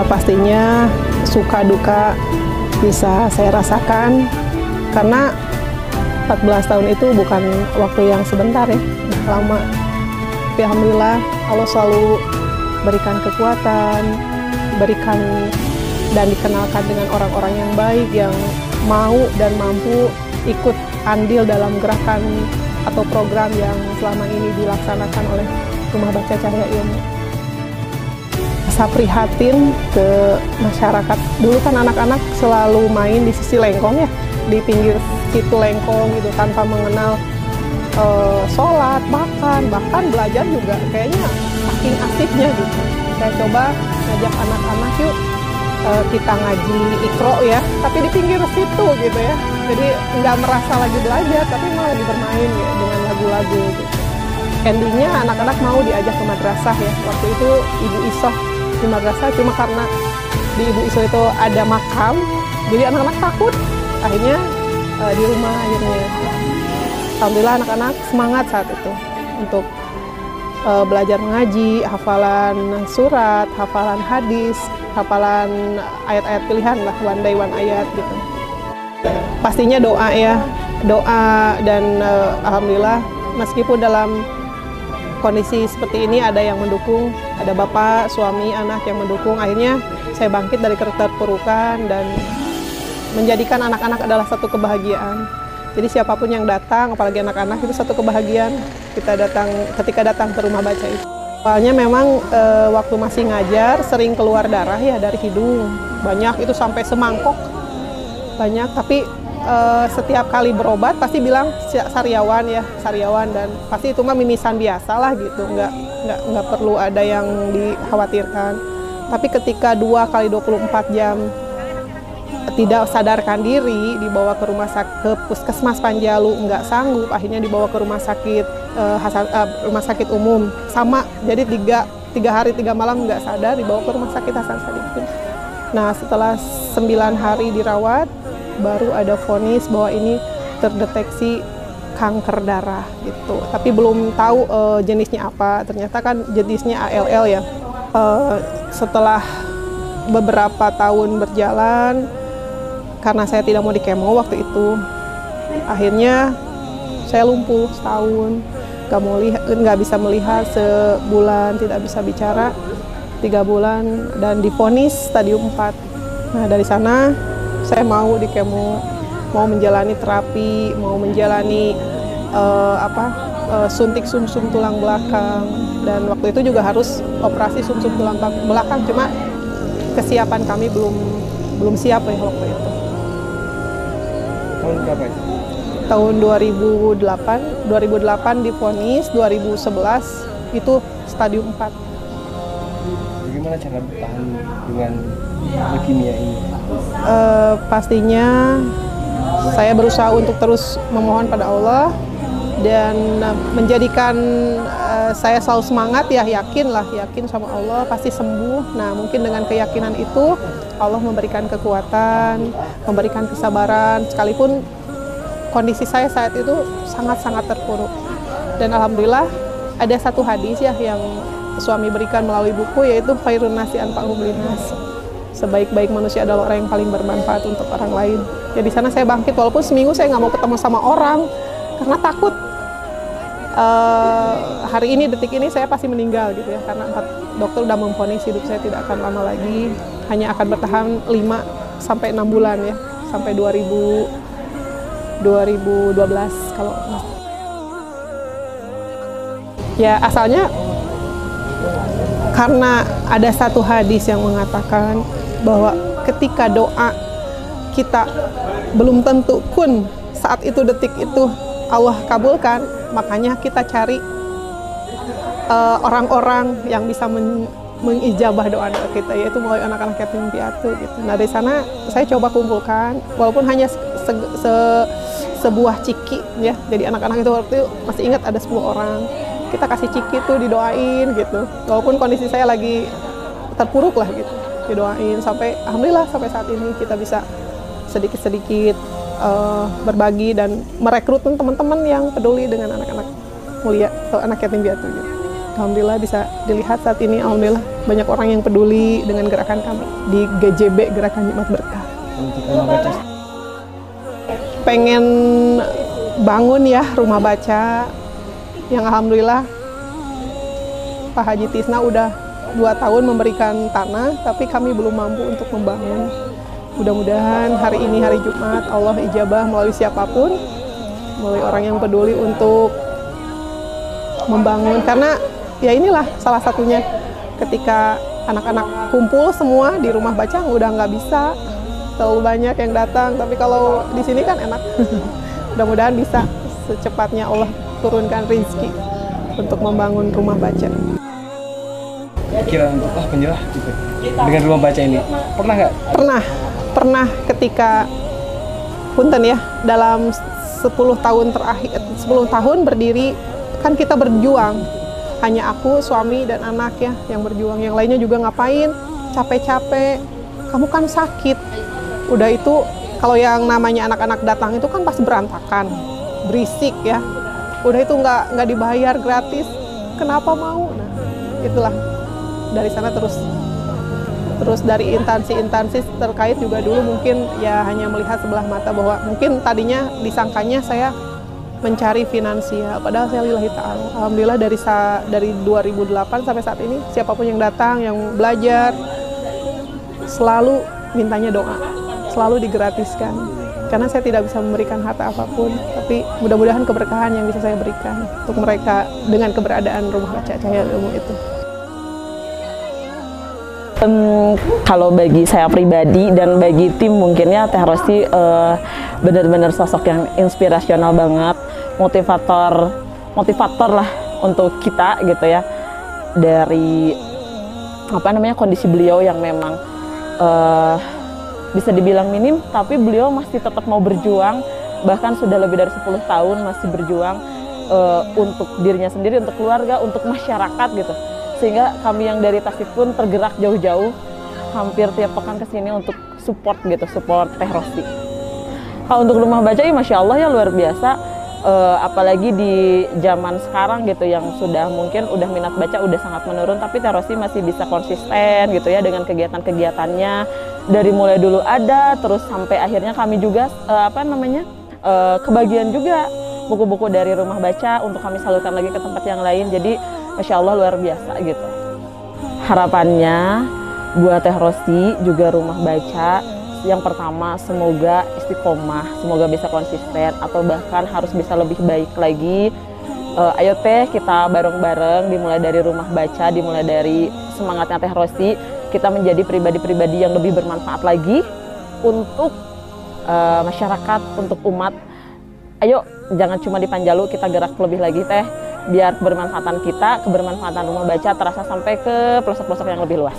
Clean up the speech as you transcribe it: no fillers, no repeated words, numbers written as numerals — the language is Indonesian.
Ya pastinya suka duka bisa saya rasakan karena 14 tahun itu bukan waktu yang sebentar ya, lama. Tapi alhamdulillah Allah selalu berikan kekuatan, berikan dan dikenalkan dengan orang-orang yang baik yang mau dan mampu ikut andil dalam gerakan atau program yang selama ini dilaksanakan oleh Rumah Baca Cahaya Ilmu. Saya prihatin ke masyarakat. Dulu kan anak-anak selalu main di sisi lengkong ya, di pinggir situ lengkong gitu tanpa mengenal sholat, makan, bahkan belajar juga kayaknya saking asiknya gitu. Saya coba ngajak anak-anak yuk kita ngaji Iqra ya, tapi di pinggir situ gitu ya. Jadi nggak merasa lagi belajar, tapi malah lagi bermain ya dengan lagu-lagu gitu. Endingnya anak-anak mau diajak ke madrasah ya. Waktu itu Ibu Isoh di madrasah, cuma karena di Ibu Isoh itu ada makam, jadi anak-anak takut. Akhirnya di rumah akhirnya. Alhamdulillah anak-anak semangat saat itu untuk belajar mengaji, hafalan surat, hafalan hadis, hafalan ayat-ayat pilihan lah, one day one ayat gitu. Pastinya doa ya, doa dan alhamdulillah meskipun dalam kondisi seperti ini ada yang mendukung, ada bapak, suami, anak yang mendukung. Akhirnya saya bangkit dari keterpurukan dan menjadikan anak-anak adalah satu kebahagiaan. Jadi siapapun yang datang, apalagi anak-anak, itu satu kebahagiaan ketika datang ke rumah baca itu. Awalnya memang waktu masih ngajar sering keluar darah ya dari hidung, banyak itu sampai semangkok banyak. Tapi setiap kali berobat pasti bilang sariawan ya, sariawan, dan pasti itu mah mimisan biasa lah gitu, nggak perlu ada yang dikhawatirkan. Tapi ketika 2 kali 24 jam tidak sadarkan diri, dibawa ke puskesmas Panjalu, nggak sanggup, akhirnya dibawa ke rumah sakit umum sama. Jadi 3 hari 3 malam nggak sadar, dibawa ke rumah sakit Hasan Sadikin. Nah setelah 9 hari dirawat, baru ada vonis bahwa ini terdeteksi kanker darah gitu. Tapi belum tahu jenisnya apa. Ternyata kan jenisnya ALL ya. Setelah beberapa tahun berjalan, karena saya tidak mau di kemo waktu itu, akhirnya saya lumpuh setahun, nggak bisa melihat sebulan, tidak bisa bicara 3 bulan, dan divonis stadium 4. Nah dari sana saya mau di kemo, mau menjalani terapi, mau menjalani suntik sumsum tulang belakang, dan waktu itu juga harus operasi sumsum tulang belakang, cuma kesiapan kami belum siap ya waktu itu. Tahun berapa itu? Tahun 2008 divonis, 2011 itu stadium 4. Bagaimana cara bertahan dengan leukemia ini? Pastinya saya berusaha untuk terus memohon pada Allah dan menjadikan saya selalu semangat ya, yakin sama Allah pasti sembuh. Nah mungkin dengan keyakinan itu Allah memberikan kekuatan, memberikan kesabaran, sekalipun kondisi saya saat itu sangat-sangat terpuruk. Dan alhamdulillah ada satu hadis ya yang suami berikan melalui buku, yaitu khairun nasi anfa'uhum linnas. Sebaik-baik manusia adalah orang yang paling bermanfaat untuk orang lain. Ya di sana saya bangkit, walaupun seminggu saya nggak mau ketemu sama orang karena takut hari ini, detik ini saya pasti meninggal gitu ya, karena dokter udah memvonis hidup saya tidak akan lama lagi, hanya akan bertahan 5 sampai 6 bulan ya, sampai 2012 kalau ya. Asalnya karena ada satu hadis yang mengatakan bahwa ketika doa kita belum tentu kun saat itu detik itu Allah kabulkan, makanya kita cari orang-orang yang bisa mengijabah doa kita, yaitu melalui anak-anak yatim piatu gitu. Nah dari sana saya coba kumpulkan, walaupun hanya sebuah ciki ya. Jadi anak-anak itu waktu itu masih ingat ada 10 orang. Kita kasih ciki tuh, didoain gitu. Walaupun kondisi saya lagi terpuruk lah gitu, didoain sampai alhamdulillah sampai saat ini kita bisa sedikit-sedikit berbagi dan merekrut teman-teman yang peduli dengan anak-anak mulia atau anak yatim piatu gitu. Alhamdulillah bisa dilihat saat ini, alhamdulillah banyak orang yang peduli dengan gerakan kami di GJB, Gerakan Jumat Berkah. Untuk rumah baca, Pengen bangun ya rumah baca yang alhamdulillah Pak Haji Tisna udah 2 tahun memberikan tanah, tapi kami belum mampu untuk membangun. Mudah-mudahan hari ini hari Jumat Allah ijabah melalui siapapun, melalui orang yang peduli untuk membangun. Karena ya inilah salah satunya, ketika anak-anak kumpul semua di rumah baca udah nggak bisa, terlalu banyak yang datang. Tapi kalau di sini kan enak. Mudah-mudahan bisa secepatnya Allah turunkan rezeki untuk membangun rumah baca. pikiran untuk penyerah gitu dengan rumah baca ini, pernah nggak? Pernah ketika punten ya, dalam 10 tahun terakhir, 10 tahun berdiri kan kita berjuang, hanya aku, suami dan anak ya yang berjuang, yang lainnya juga ngapain, capek-capek, kamu kan sakit. Udah itu kalau yang namanya anak-anak datang itu kan pasti berantakan, berisik ya, udah itu nggak dibayar gratis, kenapa mau? Nah itulah, dari sana terus dari instansi-instansi terkait juga dulu mungkin ya hanya melihat sebelah mata, bahwa mungkin tadinya disangkanya saya mencari finansial, padahal saya lillahi ta'ala. Alhamdulillah dari 2008 sampai saat ini siapapun yang datang, yang belajar, selalu mintanya doa, selalu digratiskan. Karena saya tidak bisa memberikan harta apapun, tapi mudah-mudahan keberkahan yang bisa saya berikan untuk mereka dengan keberadaan Rumah Baca Cahaya Ilmu itu. Kalau bagi saya pribadi dan bagi tim mungkinnya Teh Rosti benar-benar sosok yang inspirasional banget, motivator lah untuk kita gitu ya, dari kondisi beliau yang memang bisa dibilang minim, tapi beliau masih tetap mau berjuang, bahkan sudah lebih dari 10 tahun masih berjuang untuk dirinya sendiri, untuk keluarga, untuk masyarakat gitu. Sehingga kami yang dari Tasik pun tergerak jauh-jauh, hampir tiap pekan kesini untuk support Teh Rosti. Kalau untuk rumah baca ya Masya Allah ya luar biasa, apalagi di zaman sekarang gitu yang mungkin minat baca udah sangat menurun, tapi Teh Rosti masih bisa konsisten gitu ya dengan kegiatan-kegiatannya, dari mulai dulu ada, terus sampai akhirnya kami juga kebagian juga buku-buku dari rumah baca untuk kami salurkan lagi ke tempat yang lain. Jadi Masya Allah luar biasa gitu. Harapannya buat Teh Rosti juga rumah baca, yang pertama semoga istiqomah, semoga bisa konsisten, atau bahkan harus bisa lebih baik lagi. Ayo Teh, kita bareng-bareng, dimulai dari rumah baca, dimulai dari semangatnya Teh Rosti, kita menjadi pribadi-pribadi yang lebih bermanfaat lagi untuk masyarakat, untuk umat. Ayo jangan cuma di Panjalu, kita gerak lebih lagi Teh, biar kebermanfaatan kita, kebermanfaatan rumah baca terasa sampai ke pelosok-pelosok yang lebih luas.